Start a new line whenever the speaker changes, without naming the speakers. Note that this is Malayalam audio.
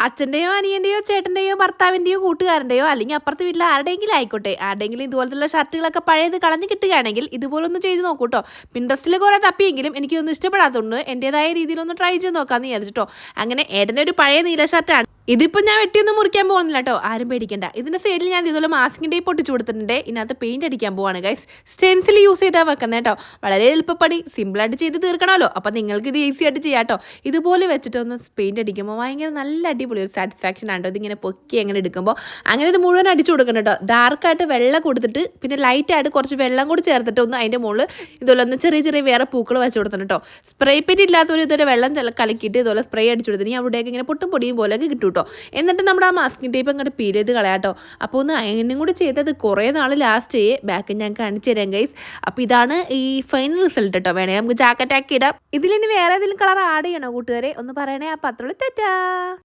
അച്ഛൻ്റെയോ അനിയൻ്റെയോ ചേട്ടൻ്റെയോ ഭർത്താവിൻ്റെയോ കൂട്ടുകാരൻ്റെയോ അല്ലെങ്കിൽ അപ്പുറത്തെ വീട്ടിൽ ആരുടെയെങ്കിലും ആയിക്കോട്ടെ, ആരുടെയെങ്കിലും ഇതുപോലത്തുള്ള ഷർട്ടുകളൊക്കെ പഴയത് കളഞ്ഞ് കിട്ടുകയാണെങ്കിൽ ഇതുപോലൊന്ന് ചെയ്ത് നോക്കൂ കേട്ടോ. പിൻട്രസ്റ്റിൽ കുറേ തപ്പിയെങ്കിലും എനിക്കൊന്നും ഇഷ്ടപ്പെടാത്തതുകൊണ്ട് എൻ്റെതായ രീതിയിലൊന്ന് ട്രൈ ചെയ്ത് നോക്കാമെന്ന് വിചാരിച്ചിട്ടോ. അങ്ങനെ ഏട്ടൻ്റെ ഒരു പഴയ നീല ഷർട്ടാണ്. ഇതിപ്പോൾ ഞാൻ വെട്ടിയൊന്നും മുറിക്കാൻ പോകുന്നില്ല കേട്ടോ, ആരും പേടിക്കണ്ട. ഇതിൻ്റെ സൈഡിൽ ഞാൻ ഇതുപോലെ മാസ്കിൻ്റെ പൊട്ടിച്ചു കൊടുത്തിട്ടുണ്ട്. ഇതിനകത്ത് പെയിൻറ്റ് അടിക്കാൻ പോവാണ് ഗൈസ്. സ്റ്റെൻസിൽ യൂസ് ചെയ്താൽ വെക്കുന്നത് കേട്ടോ. വളരെ എളുപ്പപ്പണി, സിമ്പിളായിട്ട് ചെയ്ത് തീർക്കണമല്ലോ. അപ്പോൾ നിങ്ങൾക്ക് ഇത് ഈസി ആയിട്ട് ചെയ്യാം കേട്ടോ. ഇതുപോലെ വെച്ചിട്ട് ഒന്ന് പെയിൻറ്റ് അടിക്കുമ്പോൾ ഭയങ്കര നല്ല അടിപൊളി ഒരു സാറ്റിസ്ഫാക്ഷൻ ആണ് കേട്ടോ. ഇതിങ്ങനെ പൊക്കി അങ്ങനെ എടുക്കുമ്പോൾ അങ്ങനെ ഇത് മുഴുവൻ അടിച്ചു കൊടുക്കണം കേട്ടോ. ഡാർക്കായിട്ട് വെള്ളം കൊടുത്തിട്ട് പിന്നെ ലൈറ്റായിട്ട് കുറച്ച് വെള്ളം കൂടി ചേർത്തിട്ട് ഒന്ന് അതിൻ്റെ മുകളിൽ ഇതുപോലെ ഒന്ന് ചെറിയ ചെറിയ വേറെ പൂക്കൾ വെച്ച് കൊടുക്കണം കേട്ടോ. സ്പ്രേ പെയിൻറ്റ് ഇല്ലാത്തവർ ഇതുവരെ വെള്ളം കലക്കിയിട്ട് ഇതുപോലെ സ്പ്രേ അടിച്ചു കൊടുത്തിട്ട് അവിടെയൊക്കെ ഇങ്ങനെ പൊട്ടും പൊടിയും പോലെയൊക്കെ കിട്ടും കേട്ടോ. എന്നിട്ട് നമ്മുടെ ആ മാസ്കിൻ ടേപ്പ് അങ്ങോട്ട് പീൽ ചെയ്ത് കളയാട്ടോ. അപ്പോൾ ഒന്ന് അയനും കൂടി ചെയ്തത് കുറേ നാൾ ലാസ്റ്റ് ചെയ്യേ. ബാക്ക് ഞാൻ കാണിച്ചു തരാം ഗൈസ്. അപ്പോൾ ഇതാണ് ഈ ഫൈനൽ റിസൾട്ട് കേട്ടോ. വേണേ നമുക്ക് ജാക്കറ്റ് ആക്കി ഇടാം. ഇതിലിനി വേറെ ഏതെങ്കിലും കളർ ആഡ് ചെയ്യണോ കൂട്ടുകാരെ ഒന്ന് പറയണേ. ആ പത്രത്തിൽ തെറ്റാ.